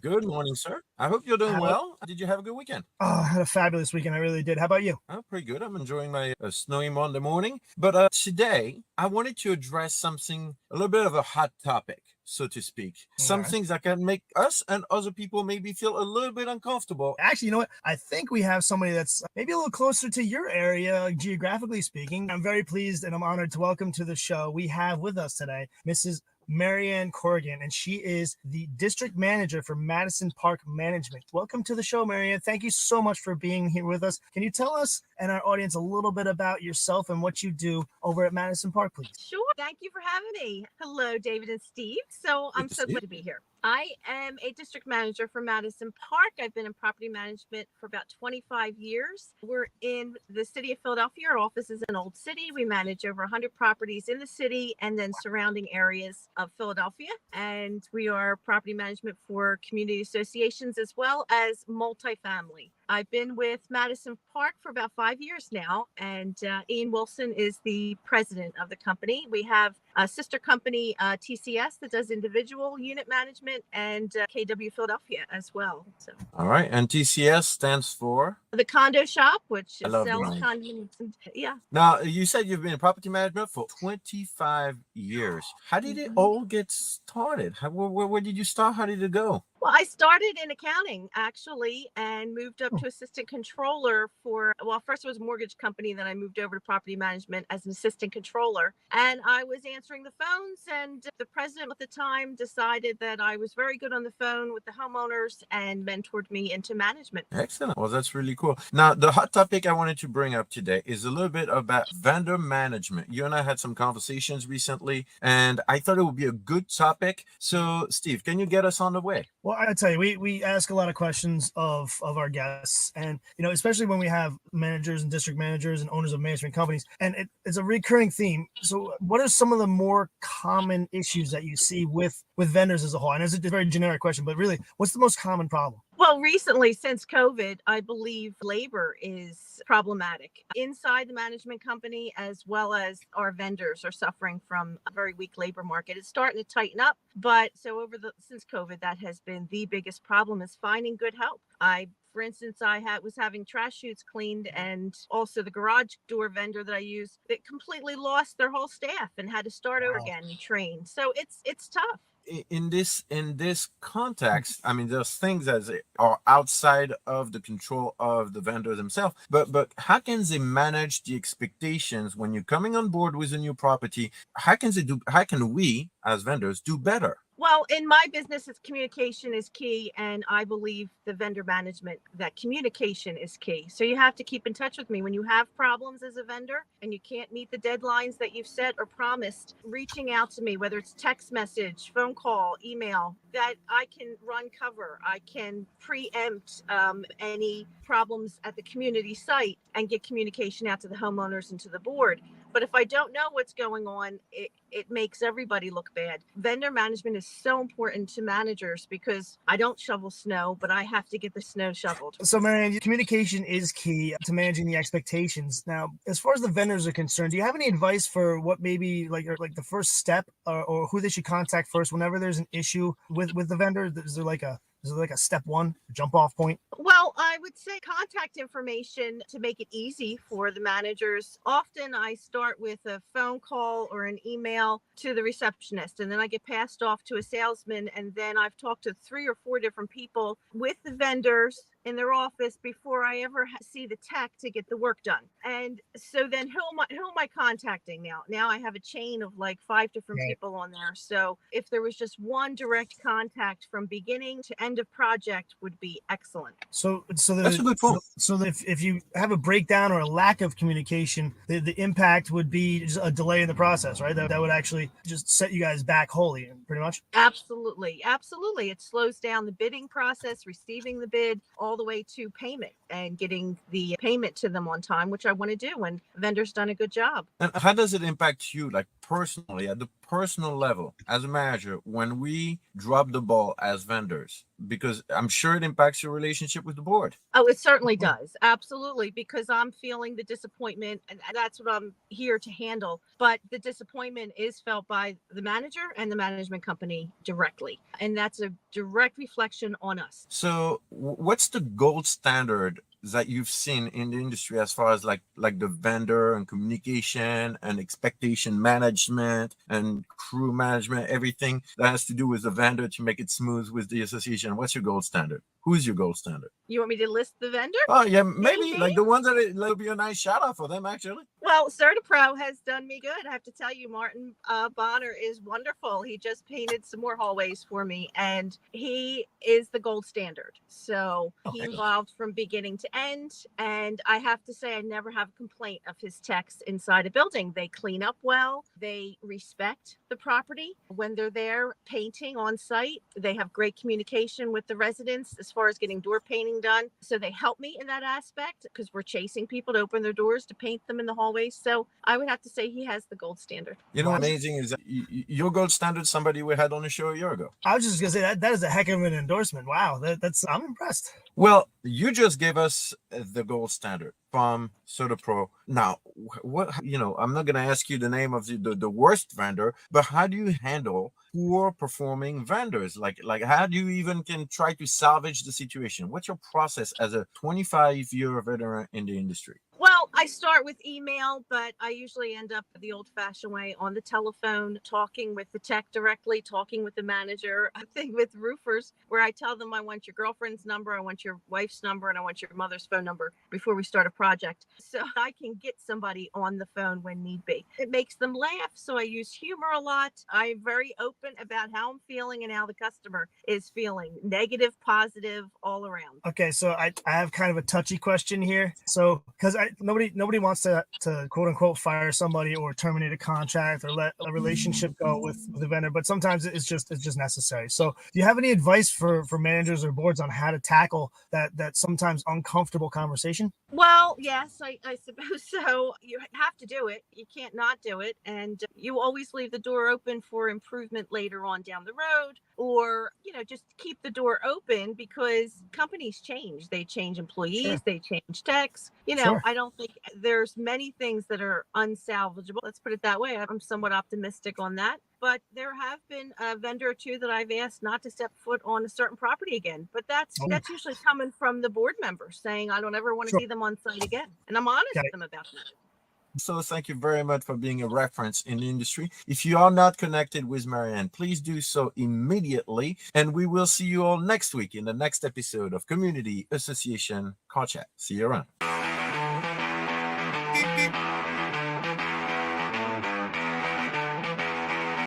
Good morning, sir. I hope you're doing How, well. Did you have a good weekend? I had a fabulous weekend. I really did. How about you? Oh, pretty good. I'm enjoying my snowy Monday morning. But today, I wanted to address something, a little bit of a hot topic, so to speak. All Some right. things that can make us and other people maybe feel a little bit uncomfortable. Actually, you know what? I think we have somebody that's maybe a little closer to your area, geographically speaking. I'm very pleased and I'm honored to welcome to the show. We have with us today Mrs. Marianne Corrigan, and she is the district manager for Madison Parke Management. Welcome to the show, Marianne. Thank you so much for being here with us. Can you tell us and our audience a little bit about yourself and what you do over at Madison Parke, please? Sure. Thank you for having me. Hello, David and Steve. So Good I'm to so see you. glad to be here. I am a district manager for Madison Park. I've been in property management for about 25 years. We're in the city of Philadelphia. Our office is in Old City. We manage over 100 properties in the city and then surrounding areas of Philadelphia. And we are property management for community associations as well as multifamily. I've been with Madison Park for about 5 years now, and Ian Wilson is the president of the company. We have a sister company, TCS, that does individual unit management, and KW Philadelphia as well. So All right. And TCS stands for? the condo shop, which I love the sells name. condominiums. Yeah. Now, you said you've been in property management for 25 years. How did it all get started? Where did you start? How did it go? Well, I started in accounting actually and moved up to assistant controller well, first it was a mortgage company. Then I moved over to property management as an assistant controller. And I was answering the phones, and the president at the time decided that I was very good on the phone with the homeowners and mentored me into management. Excellent. Well, that's really cool. Now, the hot topic I wanted to bring up today is a little bit about vendor management. You and I had some conversations recently, and I thought it would be a good topic. So, Steve, can you get us on the way? Well, I tell you, we ask a lot of questions of our guests, and especially when we have managers and district managers and owners of management companies, and it's a recurring theme. So, what are some of the more common issues that you see with vendors as a whole? And it's a very generic question, but really, what's the most common problem? Well, recently, since COVID, I believe labor is problematic inside the management company, as well as our vendors are suffering from a very weak labor market. It's starting to tighten up, but so since COVID, that has been the biggest problem, is finding good help. For instance, was having trash chutes cleaned, and also the garage door vendor that I use, that completely lost their whole staff and had to start over again and train. So it's tough. In this context, I mean, there's things that are outside of the control of the vendor themselves. But how can they manage the expectations when you're coming on board with a new property? How can we as vendors do better? Well, in my business, communication is key. And I believe the vendor management, that communication is key. So you have to keep in touch with me when you have problems as a vendor and you can't meet the deadlines that you've set or promised. Reaching out to me, whether it's text message, phone call, email, that I can run cover. I can preempt any problems at the community site and get communication out to the homeowners and to the board. But if I don't know what's going on, it makes everybody look bad. Vendor management is so important to managers because I don't shovel snow, but I have to get the snow shoveled. So, Marianne, communication is key to managing the expectations. Now, as far as the vendors are concerned, do you have any advice for what maybe like the first step or who they should contact first whenever there's an issue with the vendor? Is there like a step one, jump off point? Well, I would say contact information to make it easy for the managers. Often I start with a phone call or an email to the receptionist, and then I get passed off to a salesman. And then I've talked to 3 or 4 different people with the vendors in their office before I ever see the tech to get the work done. And so then who am I contacting now? Now I have a chain of like 5 different people on there. So if there was just one direct contact from beginning to end of project would be excellent. So That's a good point. So if you have a breakdown or a lack of communication, the impact would be just a delay in the process, right? That would actually just set you guys back wholly, pretty much. Absolutely. It slows down the bidding process, receiving the bid, all the way to payment and getting the payment to them on time, which I want to do when vendors done a good job. And how does it impact you, like personally, at the personal level, as a manager, when we drop the ball as vendors? Because I'm sure it impacts your relationship with the board. Oh, it certainly does. Absolutely. Because I'm feeling the disappointment, and that's what I'm here to handle. But the disappointment is felt by the manager and the management company directly. And that's a direct reflection on us. So, what's the gold standard that you've seen in the industry as far as like the vendor and communication and expectation management and crew management, everything that has to do with the vendor to make it smooth with the association? What's your gold standard? Who's your gold standard? You want me to list the vendor? Oh yeah, maybe Maybe. like the ones that it'll be a nice shout out for them actually. Well, CertaPro has done me good. I have to tell you, Martin Bonner is wonderful. He just painted some more hallways for me, and he is the gold standard. So he involved from beginning to end. And I have to say, I never have a complaint of his techs inside a building. They clean up well. They respect the property when they're there painting on site. They have great communication with the residents as far as getting door painting done. So they help me in that aspect because we're chasing people to open their doors to paint them in the hallways. So I would have to say he has the gold standard. You know, amazing is that your gold standard. Somebody we had on the show a year ago. I was just gonna say that is a heck of an endorsement. Wow, that's I'm impressed. Well, you just gave us the gold standard from CertaPro. Now, what I'm not going to ask you the name of the worst vendor, but how do you handle poor performing vendors? Like how do you even can try to salvage the situation? What's your process as a 25-year veteran in the industry? Well, I start with email, but I usually end up the old-fashioned way on the telephone, talking with the tech directly, talking with the manager. I think with roofers, where I tell them I want your girlfriend's number, I want your wife's number, and I want your mother's phone number before we start a project, so I can get somebody on the phone when need be. It makes them laugh, so I use humor a lot. I'm very open about how I'm feeling and how the customer is feeling, negative, positive, all around. Okay, so I have kind of a touchy question here. So because nobody wants to quote unquote fire somebody or terminate a contract or let a relationship go with the vendor, but sometimes it's just necessary. So do you have any advice for managers or boards on how to tackle that sometimes uncomfortable conversation? Well, yes, I suppose so. You have to do it. You can't not do it. And you always leave the door open for improvement later on down the road, or, just keep the door open because companies change. They change employees, Sure. They change techs. Sure. I don't think there's many things that are unsalvageable. Let's put it that way. I'm somewhat optimistic on that. But there have been a vendor or two that I've asked not to step foot on a certain property again. But that's usually coming from the board members saying, I don't ever want to Sure. see them on site again. And I'm honest Got with it. them about that. So thank you very much for being a reference in the industry. If you are not connected with Marianne, please do so immediately. And we will see you all next week in the next episode of Community Association Car Chat. See you around.